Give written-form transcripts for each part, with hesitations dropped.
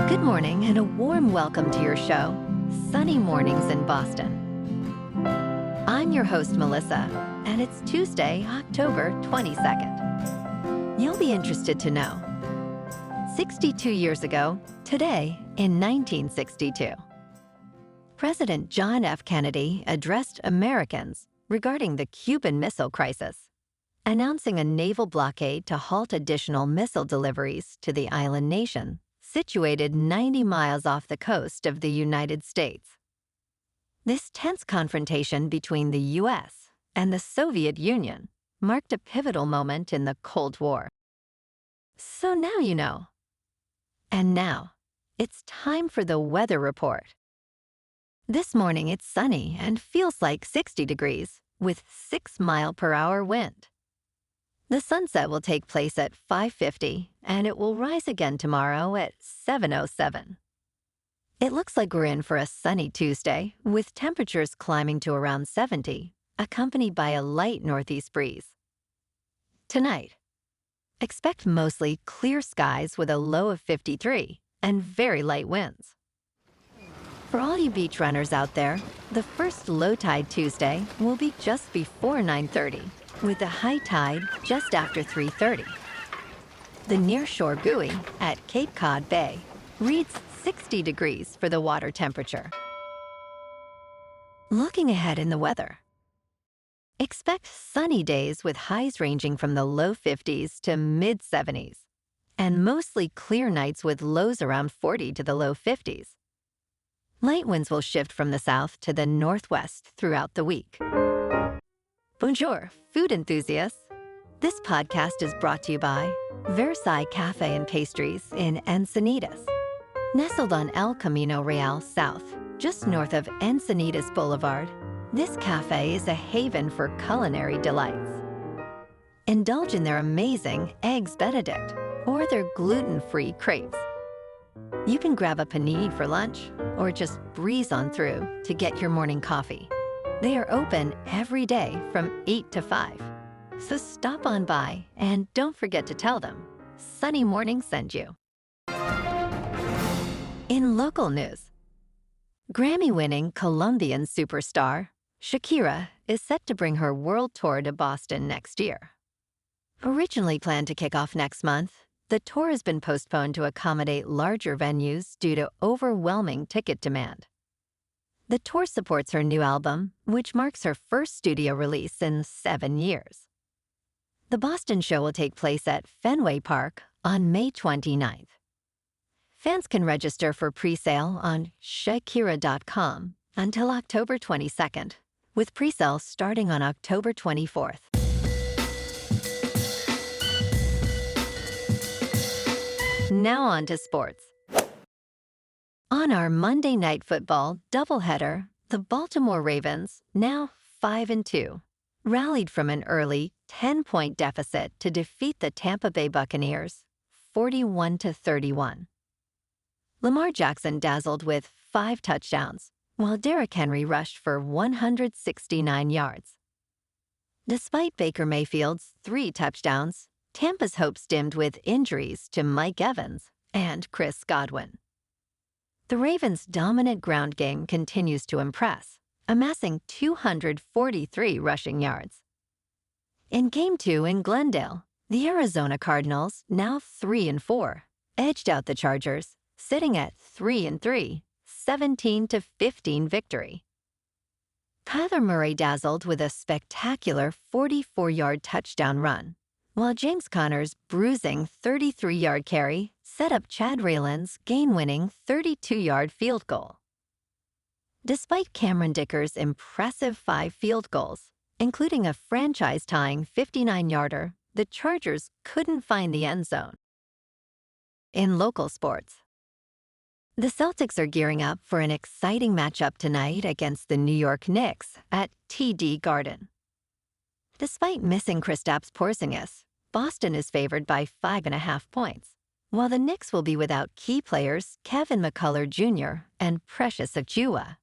Good morning and a warm welcome to your show, Sunny Mornings in Boston. I'm your host, Melissa, and it's Tuesday, October 22nd. You'll be interested to know. 62 years ago, today in 1962, President John F. Kennedy addressed Americans regarding the Cuban Missile Crisis, announcing a naval blockade to halt additional missile deliveries to the island nation situated 90 miles off the coast of the United States. This tense confrontation between the U.S. and the Soviet Union marked a pivotal moment in the Cold War. So now you know. And now, it's time for the weather report. This morning it's sunny and feels like 60 degrees with 6-mile-per-hour wind. The sunset will take place at 5:50, and it will rise again tomorrow at 7:07. It looks like we're in for a sunny Tuesday, with temperatures climbing to around 70, accompanied by a light northeast breeze. Tonight, expect mostly clear skies with a low of 53 and very light winds. For all you beach runners out there, the first low tide Tuesday will be just before 9:30. With the high tide just after 3:30. The nearshore buoy at Cape Cod Bay reads 60 degrees for the water temperature. Looking ahead in the weather, expect sunny days with highs ranging from the low 50s to mid-70s, and mostly clear nights with lows around 40 to the low 50s. Light winds will shift from the south to the northwest throughout the week. Bonjour, food enthusiasts. This podcast is brought to you by Versailles Cafe and Pastries in Encinitas. Nestled on El Camino Real South, just north of Encinitas Boulevard, this cafe is a haven for culinary delights. Indulge in their amazing Eggs Benedict or their gluten-free crepes. You can grab a panini for lunch or just breeze on through to get your morning coffee. They are open every day from 8 to 5. So stop on by and don't forget to tell them Sunny Morning sent you. In local news, Grammy-winning Colombian superstar Shakira is set to bring her world tour to Boston next year. Originally planned to kick off next month, the tour has been postponed to accommodate larger venues due to overwhelming ticket demand. The tour supports her new album, which marks her first studio release in 7 years. The Boston show will take place at Fenway Park on May 29th. Fans can register for pre-sale on Shakira.com until October 22nd, with pre-sale starting on October 24th. Now on to sports. On our Monday Night Football doubleheader, the Baltimore Ravens, now 5-2, rallied from an early 10-point deficit to defeat the Tampa Bay Buccaneers 41-31. Lamar Jackson dazzled with 5 touchdowns, while Derrick Henry rushed for 169 yards. Despite Baker Mayfield's 3 touchdowns, Tampa's hopes dimmed with injuries to Mike Evans and Chris Godwin. The Ravens' dominant ground game continues to impress, amassing 243 rushing yards. In Game 2 in Glendale, the Arizona Cardinals, now 3-4, edged out the Chargers, sitting at 3-3, 17-15 victory. Kyler Murray dazzled with a spectacular 44-yard touchdown run, while James Conner's bruising 33-yard carry set up Chad Rayland's game-winning 32-yard field goal. Despite Cameron Dicker's impressive 5 field goals, including a franchise-tying 59-yarder, the Chargers couldn't find the end zone. In local sports, the Celtics are gearing up for an exciting matchup tonight against the New York Knicks at TD Garden. Despite missing Kristaps Porzingis, Boston is favored by 5.5 points, while the Knicks will be without key players Kevin McCullough Jr. and Precious Achiuwa.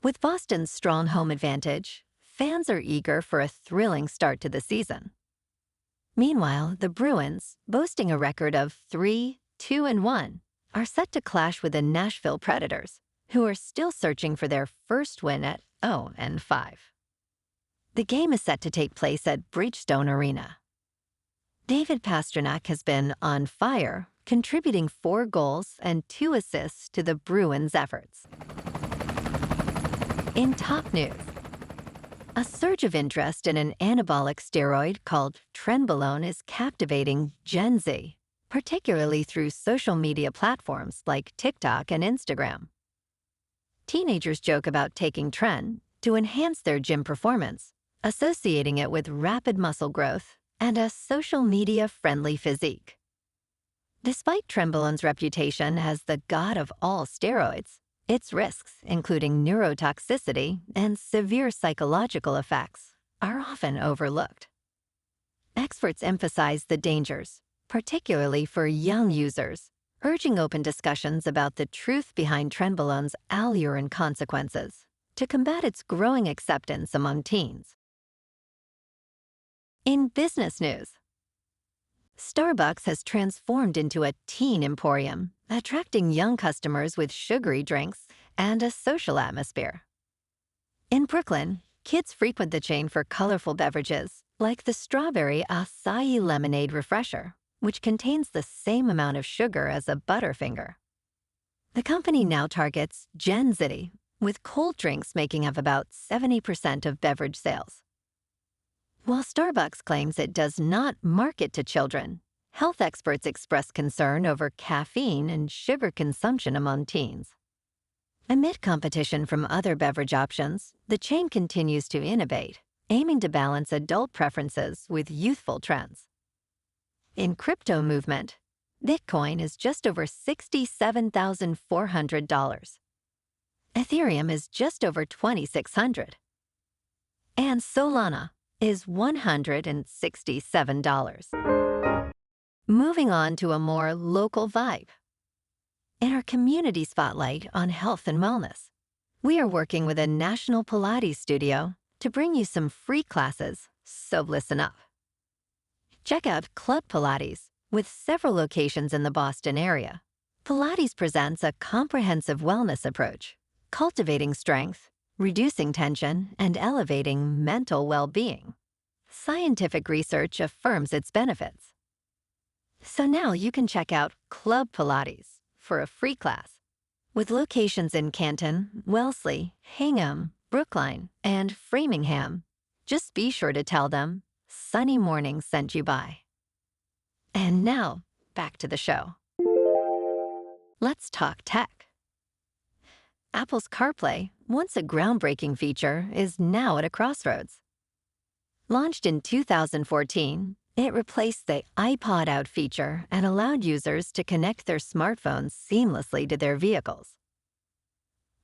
With Boston's strong home advantage, fans are eager for a thrilling start to the season. Meanwhile, the Bruins, boasting a record of 3-2-1, are set to clash with the Nashville Predators, who are still searching for their first win at 0-5. The game is set to take place at Bridgestone Arena. David Pastrnak has been on fire, contributing 4 goals and 2 assists to the Bruins' efforts. In top news, a surge of interest in an anabolic steroid called Trenbolone is captivating Gen Z, particularly through social media platforms like TikTok and Instagram. Teenagers joke about taking Tren to enhance their gym performance, associating it with rapid muscle growth and a social media-friendly physique. Despite Trenbolone's reputation as the god of all steroids, its risks, including neurotoxicity and severe psychological effects, are often overlooked. Experts emphasize the dangers, particularly for young users, urging open discussions about the truth behind Trenbolone's allure consequences to combat its growing acceptance among teens. In business news, Starbucks has transformed into a teen emporium, attracting young customers with sugary drinks and a social atmosphere. In Brooklyn, kids frequent the chain for colorful beverages, like the strawberry acai lemonade refresher, which contains the same amount of sugar as a Butterfinger. The company now targets Gen Z, with cold drinks making up about 70% of beverage sales. While Starbucks claims it does not market to children, health experts express concern over caffeine and sugar consumption among teens. Amid competition from other beverage options, the chain continues to innovate, aiming to balance adult preferences with youthful trends. In crypto movement, Bitcoin is just over $67,400. Ethereum is just over $2,600. And Solana is $167. Moving on to a more local vibe. In our community spotlight on health and wellness, we are working with a national Pilates studio to bring you some free classes, so listen up. Check out Club Pilates, with several locations in the Boston area. Pilates presents a comprehensive wellness approach, cultivating strength, reducing tension, and elevating mental well-being. Scientific research affirms its benefits. So now you can check out Club Pilates for a free class. With locations in Canton, Wellesley, Hingham, Brookline, and Framingham, just be sure to tell them Sunny Morning sent you by. And now, back to the show. Let's talk tech. Apple's CarPlay, once a groundbreaking feature, is now at a crossroads. Launched in 2014, it replaced the iPod Out feature and allowed users to connect their smartphones seamlessly to their vehicles.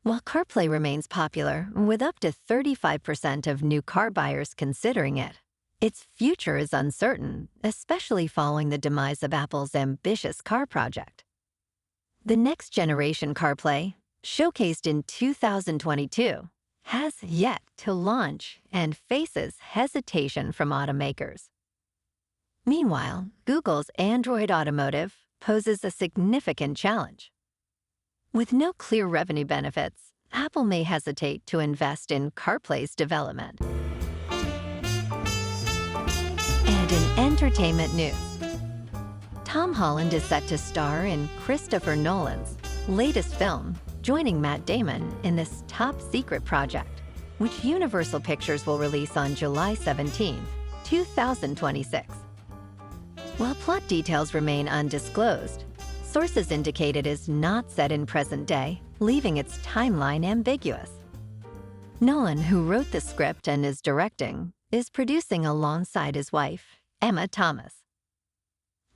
While CarPlay remains popular, with up to 35% of new car buyers considering it, its future is uncertain, especially following the demise of Apple's ambitious car project. The next-generation CarPlay, showcased in 2022, has yet to launch and faces hesitation from automakers. Meanwhile, Google's Android Automotive poses a significant challenge. With no clear revenue benefits, Apple may hesitate to invest in CarPlay's development. And in entertainment news, Tom Holland is set to star in Christopher Nolan's latest film, joining Matt Damon in this top-secret project, which Universal Pictures will release on July 17, 2026. While plot details remain undisclosed, sources indicate it is not set in present day, leaving its timeline ambiguous. Nolan, who wrote the script and is directing, is producing alongside his wife, Emma Thomas.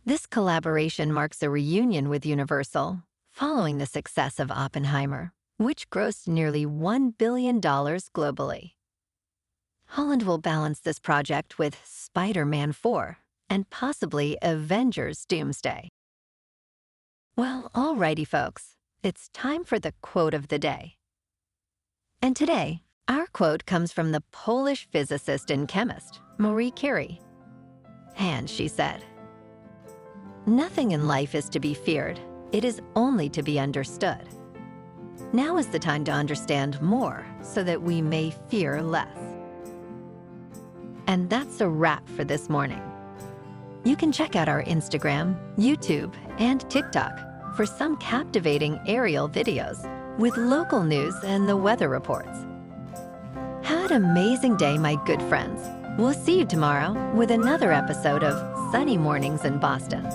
This collaboration marks a reunion with Universal, following the success of Oppenheimer, which grossed nearly $1 billion globally. Holland will balance this project with Spider-Man 4 and possibly Avengers Doomsday. Well, alrighty folks, it's time for the quote of the day. And today, our quote comes from the Polish physicist and chemist, Marie Curie. And she said, "Nothing in life is to be feared, It is only to be understood. Now is the time to understand more so that we may fear less. And that's a wrap for this morning. You can check out our Instagram, YouTube, and TikTok for some captivating aerial videos with local news and the weather reports. Have an amazing day, my good friends. We'll see you tomorrow with another episode of Sunny Mornings in Boston.